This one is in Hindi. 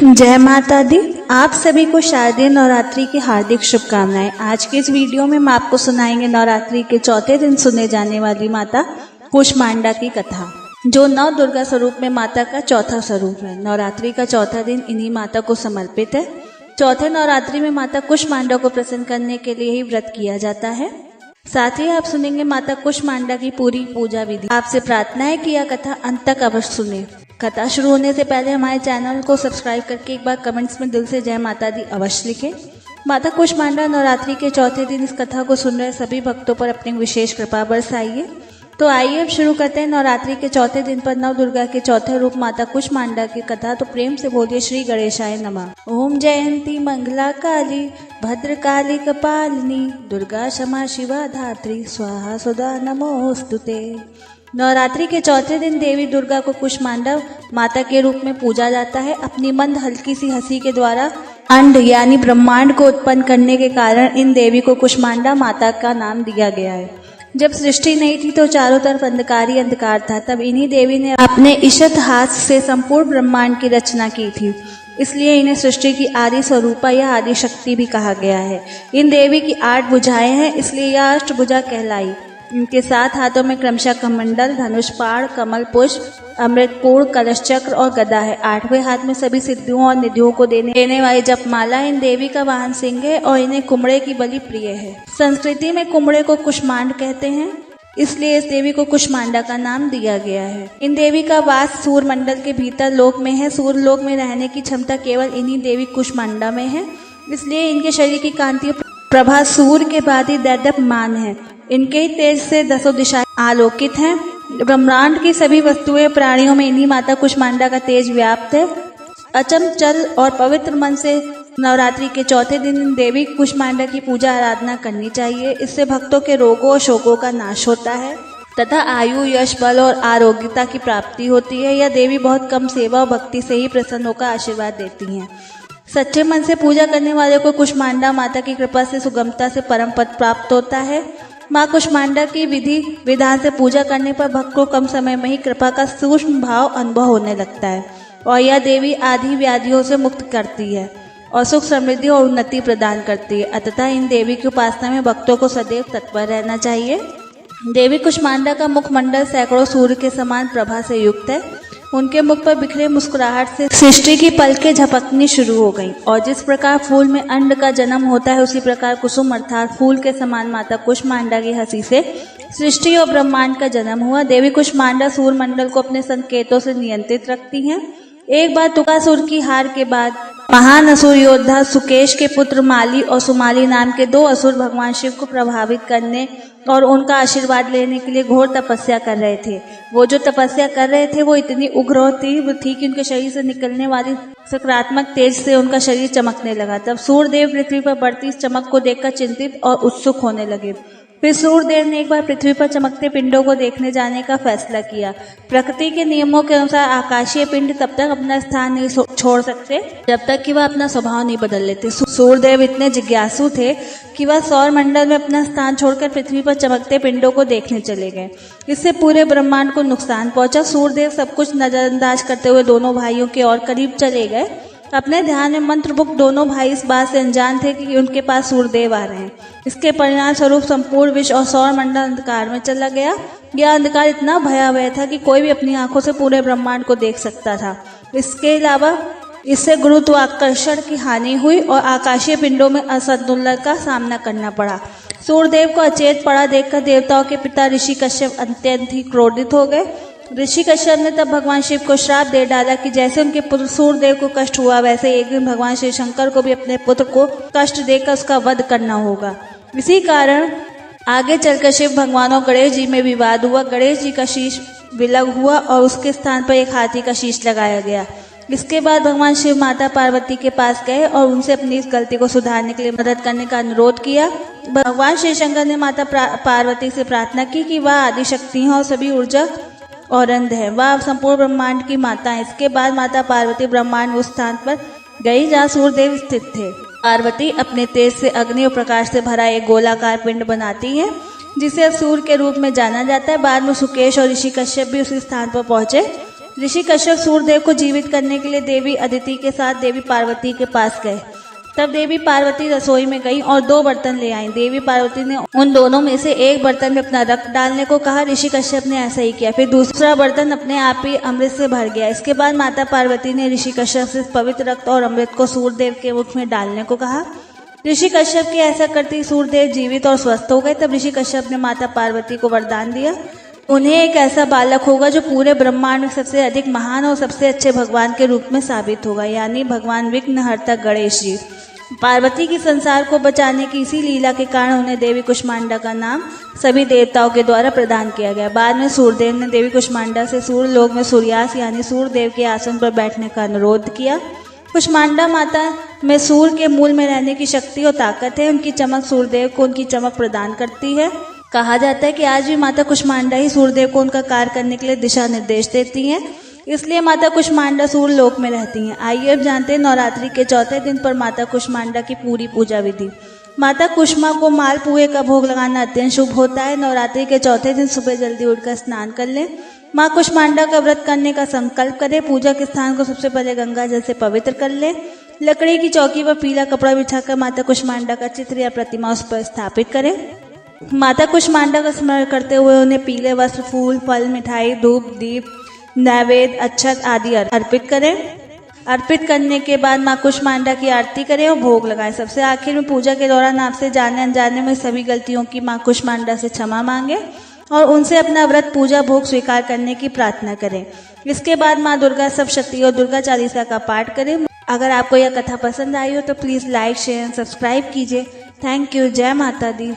जय माता दी। आप सभी को शारदीय नवरात्रि की हार्दिक शुभकामनाएं। आज के इस वीडियो में हम आपको सुनाएंगे नवरात्रि के चौथे दिन सुने जाने वाली माता कूष्मांडा की कथा, जो नव दुर्गा स्वरूप में माता का चौथा स्वरूप है। नवरात्रि का चौथा दिन इन्हीं माता को समर्पित है। चौथे नवरात्रि में माता कूष्मांडा को प्रसन्न करने के लिए ही व्रत किया जाता है। साथ ही आप सुनेंगे माता कूष्मांडा की पूरी पूजा विधि। आपसे प्रार्थना है कि यह कथा अंत तक अवश्य सुने। कथा शुरू होने से पहले हमारे चैनल को सब्सक्राइब करके एक बार कमेंट्स में दिल से जय माता दी अवश्य लिखें। माता कूष्मांडा नवरात्रि के चौथे दिन इस कथा को सुन रहे सभी भक्तों पर अपनी विशेष कृपा बरसाइए। तो आइए अब शुरू करते हैं नवरात्रि के चौथे दिन पर नव दुर्गा के चौथे रूप माता कूष्मांडा की कथा। तो प्रेम से बोलिए श्री गणेशाय नमः। ओम जयंती मंगला काली भद्रकाली कपालिनी दुर्गा क्षमा शिवा धात्री स्वाहा सुधा नमोस्तुते। नवरात्रि के चौथे दिन देवी दुर्गा को कूष्मांडा माता के रूप में पूजा जाता है। अपनी मंद हल्की सी हंसी के द्वारा अंड यानी ब्रह्मांड को उत्पन्न करने के कारण इन देवी को कूष्मांडा माता का नाम दिया गया है। जब सृष्टि नहीं थी तो चारों तरफ अंधकार ही अंधकार था, तब इन्हीं देवी ने अपने इशत हाथ से संपूर्ण ब्रह्मांड की रचना की थी। इसलिए इन्हें सृष्टि की आदि स्वरूपा या आदि शक्ति भी कहा गया है। इन देवी की 8 भुजाएं हैं, इसलिए यह अष्टभुजा कहलाई। इनके 7 हाथों में क्रमशः कमंडल, धनुष बाण, कमल पुष्प, अमृतपूर्ण, कलश चक्र और गदा है। 8वें हाथ में सभी सिद्धियों और निधियों को देने वाली जपमाला। इन देवी का वाहन सिंह है और इन्हें कुमड़े की बलि प्रिय है। संस्कृति में कुमड़े को कुष्मांड कहते हैं, इसलिए इस देवी को कूष्मांडा का नाम दिया गया है। इन देवी का वास सूर्य मंडल के भीतर लोक में है। सूर्य लोक में रहने की क्षमता केवल इन्हीं देवी कूष्मांडा में है, इसलिए इनके शरीर की कांति प्रभा सूर्य के बाद ही दैदीप्यमान है। इनके ही तेज से 10 दिशाएं आलोकित हैं। ब्रह्मांड की सभी वस्तुएं प्राणियों में इन्हीं माता कूष्मांडा का तेज व्याप्त है। अचंचल और पवित्र मन से नवरात्रि के चौथे दिन देवी कूष्मांडा की पूजा आराधना करनी चाहिए। इससे भक्तों के रोगों और शोकों का नाश होता है तथा आयु, यश, बल और आरोग्यता की प्राप्ति होती है। यह देवी बहुत कम सेवा और भक्ति से ही प्रसन्न होकर आशीर्वाद देती हैं। सच्चे मन से पूजा करने वाले को कूष्मांडा माता की कृपा से सुगमता से परम पद प्राप्त होता है। माँ कूष्मांडा की विधि विधान से पूजा करने पर भक्त को कम समय में ही कृपा का सूक्ष्म भाव अनुभव होने लगता है और यह देवी आदि व्याधियों से मुक्त करती है और सुख, समृद्धि और उन्नति प्रदान करती है। अतः इन देवी की उपासना में भक्तों को सदैव तत्पर रहना चाहिए। देवी कूष्मांडा का मुखमंडल सैकड़ों सूर्य के समान प्रभा से युक्त है। उनके मुख पर बिखरे मुस्कुराहट से सृष्टि की पलकें झपकनी शुरू हो गईं और जिस प्रकार फूल में अंड का जन्म होता है, उसी प्रकार कुसुम अर्थात फूल के समान माता कूष्मांडा की हंसी से सृष्टि और ब्रह्मांड का जन्म हुआ। देवी कूष्मांडा सूर्य मंडल को अपने संकेतों से नियंत्रित रखती हैं। एक बार तुकासुर की हार के बाद महान असुर योद्धा सुकेश के पुत्र माली और सुमाली नाम के 2 असुर भगवान शिव को प्रभावित करने और उनका आशीर्वाद लेने के लिए घोर तपस्या कर रहे थे। वो जो तपस्या कर रहे थे वो इतनी उग्र और तीव्र थी कि उनके शरीर से निकलने वाली सकारात्मक तेज से उनका शरीर चमकने लगा। तब सूर्यदेव पृथ्वी पर बढ़ती इस चमक को देखकर चिंतित और उत्सुक होने लगे। फिर सूर्यदेव ने एक बार पृथ्वी पर चमकते पिंडों को देखने जाने का फैसला किया। प्रकृति के नियमों के अनुसार आकाशीय पिंड तब तक अपना स्थान नहीं छोड़ सकते जब तक कि वह अपना स्वभाव नहीं बदल लेते। सूर्यदेव इतने जिज्ञासु थे कि वह सौर मंडल में अपना स्थान छोड़कर पृथ्वी पर चमकते पिंडों को देखने चले गए। इससे पूरे ब्रह्मांड को नुकसान पहुंचा। सूर्यदेव सब कुछ नजरअंदाज करते हुए दोनों भाइयों के और करीब चले गए। अपने ध्यान में मंत्रमुग्ध दोनों भाई इस बात से अनजान थे कि उनके पास सूर्यदेव आ रहे हैं। इसके परिणाम स्वरूप संपूर्ण विश्व और सौर मंडल अंधकार में चला गया। यह अंधकार इतना भयावह था कि कोई भी अपनी आंखों से पूरे ब्रह्मांड को देख सकता था। इसके अलावा इससे गुरुत्वाकर्षण की हानि हुई और आकाशीय पिंडों में असंतुलन का सामना करना पड़ा। सूर्यदेव को अचेत पड़ा देखकर देवताओं के पिता ऋषि कश्यप अत्यंत ही क्रोधित हो गए। ऋषि कश्यप ने तब भगवान शिव को श्राप दे डाला कि जैसे उनके पुत्र सूर्यदेव को कष्ट हुआ, वैसे एक दिन भगवान श्री शंकर को भी अपने पुत्र को कष्ट देकर उसका वध करना होगा। इसी कारण आगे चलकर शिव भगवान और गणेश जी में विवाद हुआ। गणेश जी का शीश विलग हुआ और उसके स्थान पर एक हाथी का शीश लगाया गया। इसके बाद भगवान शिव माता पार्वती के पास गए और उनसे अपनी इस गलती को सुधारने के लिए मदद करने का अनुरोध किया। भगवान श्री शंकर ने माता पार्वती से प्रार्थना की कि वह आदि शक्ति है और सभी ऊर्जा और अंध है, वह संपूर्ण ब्रह्मांड की माता है। इसके बाद माता पार्वती ब्रह्मांड उस स्थान पर गई जहाँ सूर्यदेव स्थित थे। पार्वती अपने तेज से अग्नि और प्रकाश से भरा एक गोलाकार पिंड बनाती है, जिसे सूर्य के रूप में जाना जाता है। बाद में सुकेश और ऋषि कश्यप भी उसी स्थान पर पहुंचे। ऋषि कश्यप सूर्यदेव को जीवित करने के लिए देवी अदिति के साथ देवी पार्वती के पास गए। तब देवी पार्वती रसोई में गई और 2 बर्तन ले आईं। देवी पार्वती ने उन दोनों में से एक बर्तन में अपना रक्त डालने को कहा। ऋषि कश्यप ने ऐसा ही किया। फिर दूसरा बर्तन अपने आप ही अमृत से भर गया। इसके बाद माता पार्वती ने ऋषि कश्यप से पवित्र रक्त और अमृत को सूर्यदेव के मुख में डालने को कहा। ऋषि कश्यप के ऐसा करते सूर्यदेव जीवित और स्वस्थ हो गए। तब ऋषि कश्यप ने माता पार्वती को वरदान दिया, उन्हें एक ऐसा बालक होगा जो पूरे ब्रह्मांड में सबसे अधिक महान और सबसे अच्छे भगवान के रूप में साबित होगा, यानी भगवान विघ्नहर्ता गणेश जी। पार्वती की संसार को बचाने की इसी लीला के कारण उन्हें देवी कुष्मांडा का नाम सभी देवताओं के द्वारा प्रदान किया गया। बाद में सूर्यदेव ने देवी कुष्मांडा से सूर्य लोक में सूर्यास यानी सूर्यदेव के आसन पर बैठने का अनुरोध किया। कुष्मांडा माता में सूर्य के मूल में रहने की शक्ति और ताकत है। उनकी चमक सूर्यदेव को उनकी चमक प्रदान करती है। कहा जाता है कि आज भी माता कुष्मांडा ही सूर्यदेव को उनका कार्य करने के लिए दिशा निर्देश देती हैं, इसलिए माता कुष्मांडा सूर्य लोक में रहती हैं। आइए अब जानते हैं नवरात्रि के चौथे दिन पर माता कुष्मांडा की पूरी पूजा विधि। माता कुष्मा को मालपुए का भोग लगाना अत्यंत शुभ होता है। नवरात्रि के चौथे दिन सुबह जल्दी उठकर स्नान कर लें। माँ कुष्मांडा का व्रत करने का संकल्प करें। पूजा के स्थान को सबसे पहले गंगा जल से पवित्र कर लें। लकड़ी की चौकी पर पीला कपड़ा बिछाकर माता कुष्मांडा का चित्र या प्रतिमा उस पर स्थापित करें। माता कुष्मांडा का स्मरण करते हुए उन्हें पीले वस्त्र, फूल, फल, मिठाई, धूप, दीप, नैवेद्य, अक्षत आदि अर्पित करें। अर्पित करने के बाद माँ कुष्मांडा की आरती करें और भोग लगाएं। सबसे आखिर में पूजा के दौरान आपसे जाने अनजाने में सभी गलतियों की माँ कुष्मांडा से क्षमा मांगे और उनसे अपना व्रत, पूजा, भोग स्वीकार करने की प्रार्थना करें। इसके बाद माँ दुर्गा सप्तशती और दुर्गा चालीसा का पाठ करें। अगर आपको यह कथा पसंद आई हो तो please like, share and subscribe कीजिए। Thank you. जय माता दी।